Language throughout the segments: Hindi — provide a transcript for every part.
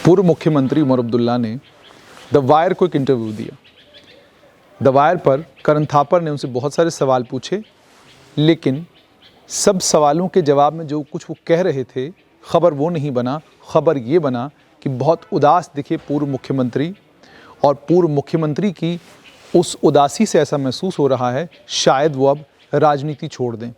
पूर्व मुख्यमंत्री उमर अब्दुल्ला ने द वायर को एक इंटरव्यू दिया। द वायर पर करण थापर ने उनसे बहुत सारे सवाल पूछे, लेकिन सब सवालों के जवाब में जो कुछ वो कह रहे थे, खबर वो नहीं बना। खबर ये बना कि बहुत उदास दिखे पूर्व मुख्यमंत्री, और पूर्व मुख्यमंत्री की उस उदासी से ऐसा महसूस हो रहा है शायद वो अब राजनीति छोड़ दें।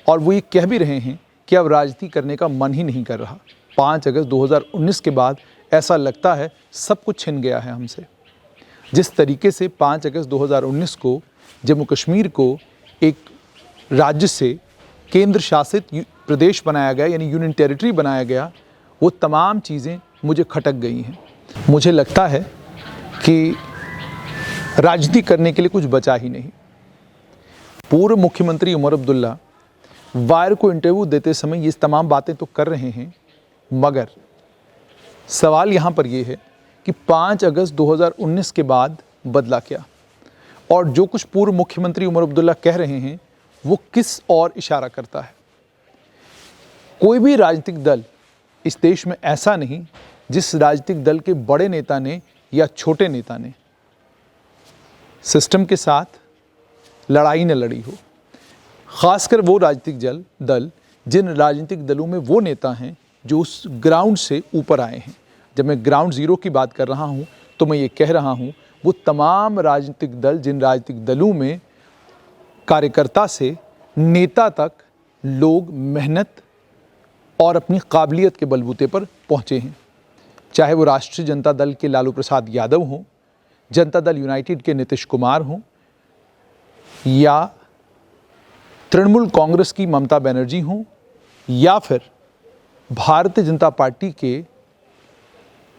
और वो ये कह भी रहे हैं कि अब राजनीति करने का मन ही नहीं कर रहा। 5 अगस्त 2019 के बाद ऐसा लगता है सब कुछ छिन गया है हमसे। जिस तरीके से 5 अगस्त 2019 को जम्मू कश्मीर को एक राज्य से केंद्र शासित प्रदेश बनाया गया, यानी यूनियन टेरिटरी बनाया गया, वो तमाम चीज़ें मुझे खटक गई हैं। मुझे लगता है कि राजनीति करने के लिए कुछ बचा ही नहीं। पूर्व मुख्यमंत्री उमर अब्दुल्ला वायर को इंटरव्यू देते समय ये तमाम बातें तो कर रहे हैं, मगर सवाल यहाँ पर यह है कि 5 अगस्त 2019 के बाद बदला क्या, और जो कुछ पूर्व मुख्यमंत्री उमर अब्दुल्ला कह रहे हैं वो किस ओर इशारा करता है। कोई भी राजनीतिक दल इस देश में ऐसा नहीं जिस राजनीतिक दल के बड़े नेता ने या छोटे नेता ने सिस्टम के साथ लड़ाई न लड़ी हो। ख़ासकर वो राजनीतिक दल जिन राजनीतिक दलों में वो नेता हैं जो उस ग्राउंड से ऊपर आए हैं। जब मैं ग्राउंड ज़ीरो की बात कर रहा हूँ तो मैं ये कह रहा हूँ वो तमाम राजनीतिक दल जिन राजनीतिक दलों में कार्यकर्ता से नेता तक लोग मेहनत और अपनी काबिलियत के बलबूते पर पहुँचे हैं। चाहे वो राष्ट्रीय जनता दल के लालू प्रसाद यादव हों, जनता दल यूनाइटेड के नीतीश कुमार हों, या तृणमूल कांग्रेस की ममता बनर्जी हों, या फिर भारतीय जनता पार्टी के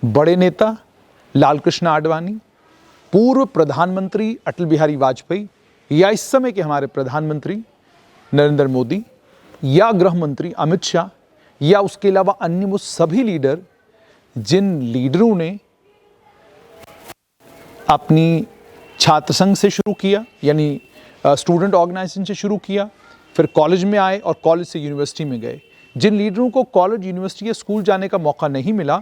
बड़े नेता लालकृष्ण आडवाणी, पूर्व प्रधानमंत्री अटल बिहारी वाजपेयी, या इस समय के हमारे प्रधानमंत्री नरेंद्र मोदी, या गृह मंत्री अमित शाह, या उसके अलावा अन्य वो सभी लीडर जिन लीडरों ने अपनी छात्र संघ से शुरू किया, यानी स्टूडेंट ऑर्गेनाइजेशन से शुरू किया, फिर कॉलेज में आए और कॉलेज से यूनिवर्सिटी में गए। जिन लीडरों को कॉलेज, यूनिवर्सिटी या स्कूल जाने का मौका नहीं मिला,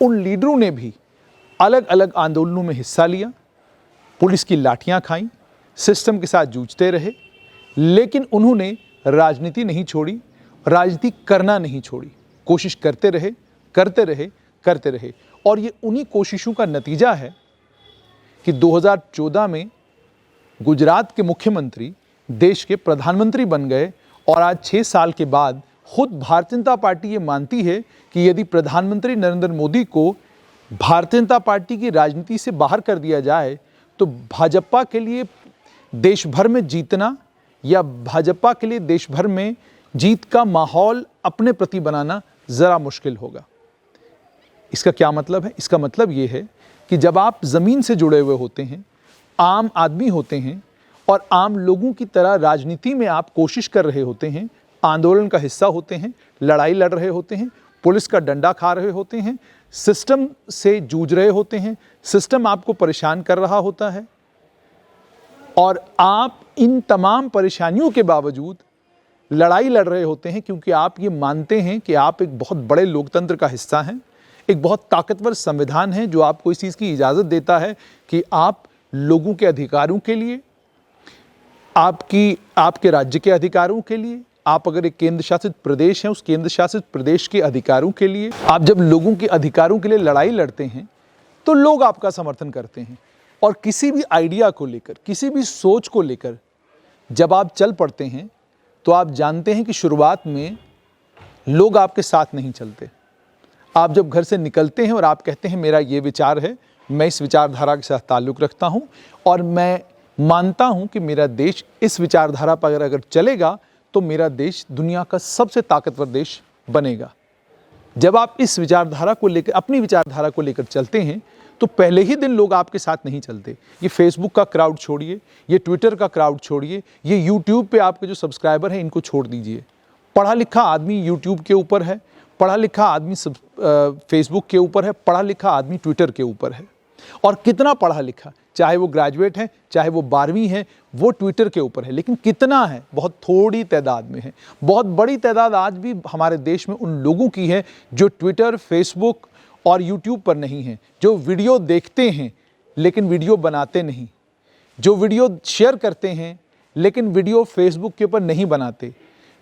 उन लीडरों ने भी अलग अलग आंदोलनों में हिस्सा लिया, पुलिस की लाठियां खाई, सिस्टम के साथ जूझते रहे, लेकिन उन्होंने राजनीति नहीं छोड़ी, राजनीति करना नहीं छोड़ी। कोशिश करते रहे, करते रहे, करते रहे। और ये उन्हीं कोशिशों का नतीजा है कि 2014 में गुजरात के मुख्यमंत्री देश के प्रधानमंत्री बन गए, और आज 6 साल के बाद खुद भारतीय जनता पार्टी ये मानती है कि यदि प्रधानमंत्री नरेंद्र मोदी को भारतीय जनता पार्टी की राजनीति से बाहर कर दिया जाए तो भाजपा के लिए देश भर में जीतना, या भाजपा के लिए देश भर में जीत का माहौल अपने प्रति बनाना ज़रा मुश्किल होगा। इसका क्या मतलब है? इसका मतलब ये है कि जब आप ज़मीन से जुड़े हुए होते हैं, आम आदमी होते हैं, और आम लोगों की तरह राजनीति में आप कोशिश कर रहे होते हैं, आंदोलन का हिस्सा होते हैं, लड़ाई लड़ रहे होते हैं, पुलिस का डंडा खा रहे होते हैं, सिस्टम से जूझ रहे होते हैं, सिस्टम आपको परेशान कर रहा होता है, और आप इन तमाम परेशानियों के बावजूद लड़ाई लड़ रहे होते हैं क्योंकि आप ये मानते हैं कि आप एक बहुत बड़े लोकतंत्र का हिस्सा हैं, एक बहुत ताकतवर संविधान है जो आपको इस चीज़ की इजाज़त देता है कि आप लोगों के अधिकारों के लिए, आपके राज्य के अधिकारों के लिए, आप अगर एक केंद्र शासित प्रदेश हैं उस केंद्र शासित प्रदेश के अधिकारों के लिए, आप जब लोगों के अधिकारों के लिए लड़ाई लड़ते हैं तो लोग आपका समर्थन करते हैं। और किसी भी आइडिया को लेकर, किसी भी सोच को लेकर जब आप चल पड़ते हैं तो आप जानते हैं कि शुरुआत में लोग आपके साथ नहीं चलते। आप जब घर से निकलते हैं और आप कहते हैं मेरा ये विचार है, मैं इस विचारधारा के साथ ताल्लुक़ रखता हूँ, और मैं मानता हूँ कि मेरा देश इस विचारधारा पर अगर चलेगा तो मेरा देश दुनिया का सबसे ताकतवर देश बनेगा। जब आप इस विचारधारा को लेकर, अपनी विचारधारा को लेकर चलते हैं तो पहले ही दिन लोग आपके साथ नहीं चलते। ये फेसबुक का क्राउड छोड़िए, ये ट्विटर का क्राउड छोड़िए, ये यूट्यूब पे आपके जो सब्सक्राइबर हैं इनको छोड़ दीजिए। पढ़ा लिखा आदमी यूट्यूब के ऊपर है, पढ़ा लिखा आदमी फेसबुक के ऊपर है, पढ़ा लिखा आदमी ट्विटर के ऊपर है। और कितना पढ़ा लिखा, चाहे वो ग्रेजुएट है, चाहे वो 12वीं है, वो ट्विटर के ऊपर है, लेकिन कितना है? बहुत थोड़ी तादाद में है। बहुत बड़ी तादाद आज भी हमारे देश में उन लोगों की है जो ट्विटर, फेसबुक और यूट्यूब पर नहीं हैं, जो वीडियो देखते हैं लेकिन वीडियो बनाते नहीं, जो वीडियो शेयर करते हैं लेकिन वीडियो फेसबुक के ऊपर नहीं बनाते,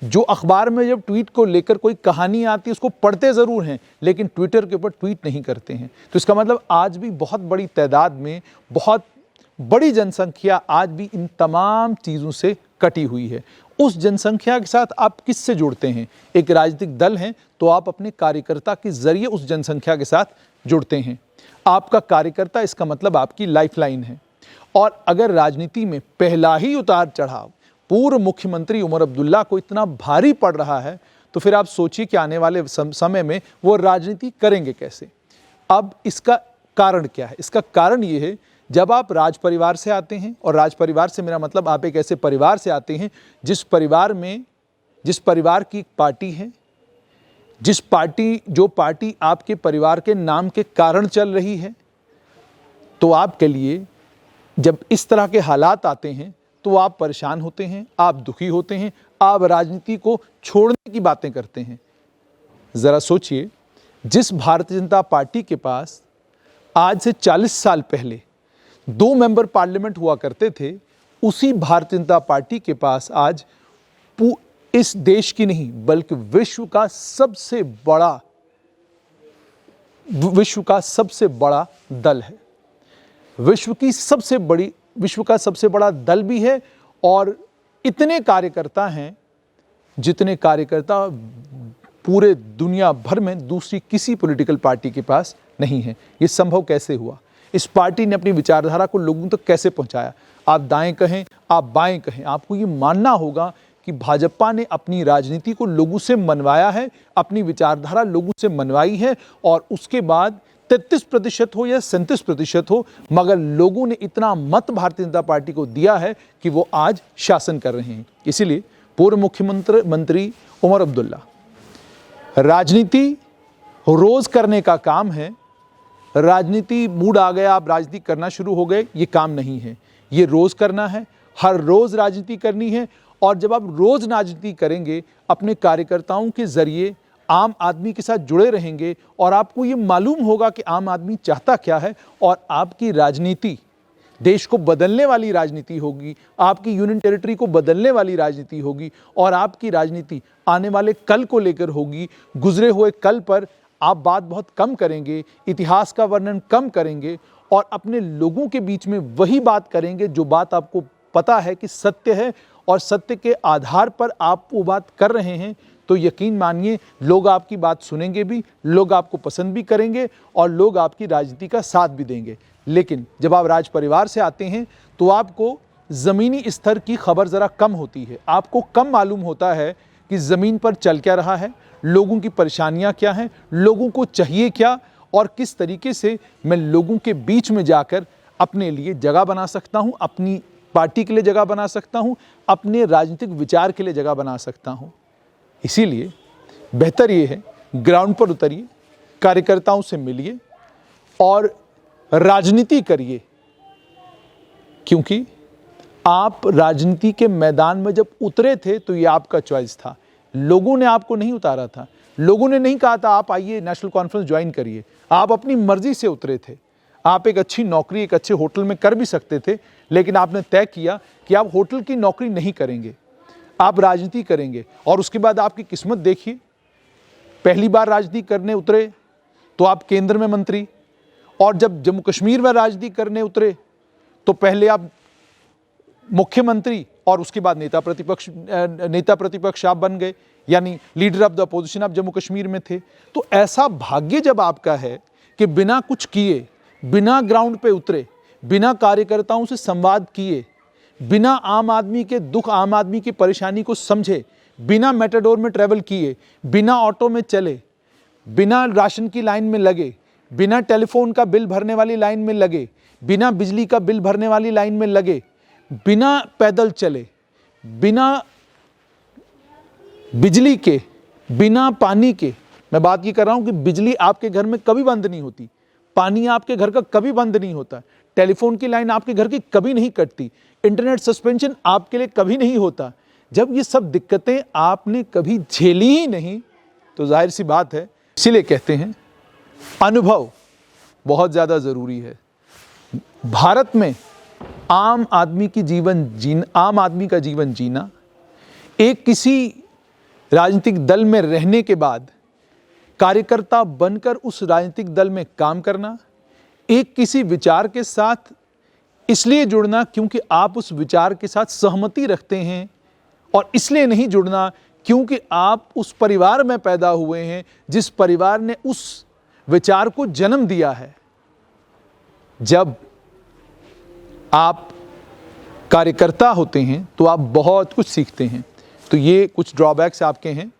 जो अखबार में जब ट्वीट को लेकर कोई कहानी आती है उसको पढ़ते ज़रूर हैं लेकिन ट्विटर के ऊपर ट्वीट नहीं करते हैं। तो इसका मतलब आज भी बहुत बड़ी तादाद में, बहुत बड़ी जनसंख्या आज भी इन तमाम चीज़ों से कटी हुई है। उस जनसंख्या के साथ आप किससे जुड़ते हैं? एक राजनीतिक दल है तो आप अपने कार्यकर्ता के ज़रिए उस जनसंख्या के साथ जुड़ते हैं। आपका कार्यकर्ता इसका मतलब आपकी लाइफलाइन है। और अगर राजनीति में पहला ही उतार चढ़ाव पूर्व मुख्यमंत्री उमर अब्दुल्ला को इतना भारी पड़ रहा है तो फिर आप सोचिए कि आने वाले समय में वो राजनीति करेंगे कैसे। अब इसका कारण क्या है? इसका कारण ये है, जब आप राज परिवार से आते हैं, और राज परिवार से मेरा मतलब आप एक ऐसे परिवार से आते हैं जिस परिवार की एक पार्टी है, जो पार्टी आपके परिवार के नाम के कारण चल रही है, तो आपके लिए जब इस तरह के हालात आते हैं तो आप परेशान होते हैं, आप दुखी होते हैं, आप राजनीति को छोड़ने की बातें करते हैं। ज़रा सोचिए, जिस भारतीय जनता पार्टी के पास आज से 40 साल पहले 2 मेंबर पार्लियामेंट हुआ करते थे, उसी भारतीय जनता पार्टी के पास आज इस देश की नहीं बल्कि विश्व का सबसे बड़ा दल है। विश्व का सबसे बड़ा दल भी है और इतने कार्यकर्ता हैं जितने कार्यकर्ता पूरे दुनिया भर में दूसरी किसी पॉलिटिकल पार्टी के पास नहीं है। ये संभव कैसे हुआ? इस पार्टी ने अपनी विचारधारा को लोगों तक कैसे पहुंचाया? आप दाएं कहें, आप बाएं कहें, आपको ये मानना होगा कि भाजपा ने अपनी राजनीति को लोगों से मनवाया है, अपनी विचारधारा लोगों से मनवाई है, और उसके बाद 33% हो या 37% हो, मगर लोगों ने इतना मत भारतीय जनता पार्टी को दिया है कि वो आज शासन कर रहे हैं। इसीलिए पूर्व मुख्यमंत्री उमर अब्दुल्ला, राजनीति रोज करने का काम है। राजनीति मूड आ गया, आप राजनीति करना शुरू हो गए, ये काम नहीं है। ये रोज करना है, हर रोज राजनीति करनी है। और जब आप रोज राजनीति करेंगे, अपने कार्यकर्ताओं के जरिए आम आदमी के साथ जुड़े रहेंगे और आपको ये मालूम होगा कि आम आदमी चाहता क्या है, और आपकी राजनीति देश को बदलने वाली राजनीति होगी, आपकी यूनियन टेरिटरी को बदलने वाली राजनीति होगी, और आपकी राजनीति आने वाले कल को लेकर होगी। गुजरे हुए कल पर आप बात बहुत कम करेंगे, इतिहास का वर्णन कम करेंगे, और अपने लोगों के बीच में वही बात करेंगे जो बात आपको पता है कि सत्य है, और सत्य के आधार पर आप वो बात कर रहे हैं। तो यकीन मानिए, लोग आपकी बात सुनेंगे भी, लोग आपको पसंद भी करेंगे, और लोग आपकी राजनीति का साथ भी देंगे। लेकिन जब आप राज परिवार से आते हैं तो आपको ज़मीनी स्तर की खबर ज़रा कम होती है। आपको कम मालूम होता है कि ज़मीन पर चल क्या रहा है, लोगों की परेशानियां क्या हैं, लोगों को चाहिए क्या, और किस तरीके से मैं लोगों के बीच में जाकर अपने लिए जगह बना सकता हूं, अपनी पार्टी के लिए जगह बना सकता हूं, अपने राजनीतिक विचार के लिए जगह बना सकता हूं। इसीलिए बेहतर ये है, ग्राउंड पर उतरिए, कार्यकर्ताओं से मिलिए और राजनीति करिए, क्योंकि आप राजनीति के मैदान में जब उतरे थे तो ये आपका चॉइस था। लोगों ने आपको नहीं उतारा था, लोगों ने नहीं कहा था आप आइए नेशनल कॉन्फ्रेंस ज्वाइन करिए। आप अपनी मर्जी से उतरे थे। आप एक अच्छी नौकरी एक अच्छे होटल में कर भी सकते थे, लेकिन आपने तय किया कि आप होटल की नौकरी नहीं करेंगे, आप राजनीति करेंगे। और उसके बाद आपकी किस्मत देखिए, पहली बार राजनीति करने उतरे तो आप केंद्र में मंत्री, और जब जम्मू कश्मीर में राजनीति करने उतरे तो पहले आप मुख्यमंत्री और उसके बाद नेता प्रतिपक्ष आप बन गए, यानी लीडर ऑफ द अपोजिशन आप जम्मू कश्मीर में थे। तो ऐसा भाग्य जब आपका है कि बिना कुछ किए, बिना ग्राउंड पे उतरे, बिना कार्यकर्ताओं से संवाद किए, बिना आम आदमी के दुख, आम आदमी की परेशानी को समझे, बिना मेटाडोर में ट्रैवल किए, बिना ऑटो में चले, बिना राशन की लाइन में लगे, बिना टेलीफोन का बिल भरने वाली लाइन में लगे, बिना बिजली का बिल भरने वाली लाइन में लगे, बिना पैदल चले, बिना बिजली के, बिना पानी के। मैं बात ये कर रहा हूं कि बिजली आपके घर में कभी बंद नहीं होती, पानी आपके घर का कभी बंद नहीं होता, टेलीफोन की लाइन आपके घर की कभी नहीं कटती, इंटरनेट सस्पेंशन आपके लिए कभी नहीं होता। जब ये सब दिक्कतें आपने कभी झेली ही नहीं तो जाहिर सी बात है, इसीलिए कहते हैं अनुभव बहुत ज़्यादा ज़रूरी है। भारत में आम आदमी का जीवन जीना, एक किसी राजनीतिक दल में रहने के बाद कार्यकर्ता बनकर उस राजनीतिक दल में काम करना, एक किसी विचार के साथ इसलिए जुड़ना क्योंकि आप उस विचार के साथ सहमति रखते हैं, और इसलिए नहीं जुड़ना क्योंकि आप उस परिवार में पैदा हुए हैं जिस परिवार ने उस विचार को जन्म दिया है। जब आप कार्यकर्ता होते हैं तो आप बहुत कुछ सीखते हैं। तो ये कुछ ड्रॉबैक्स आपके हैं,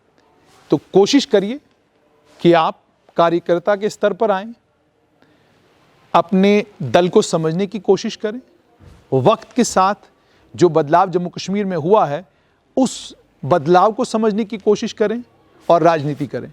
तो कोशिश करिए कि आप कार्यकर्ता के स्तर पर आएं, अपने दल को समझने की कोशिश करें, वक्त के साथ जो बदलाव जम्मू कश्मीर में हुआ है उस बदलाव को समझने की कोशिश करें और राजनीति करें।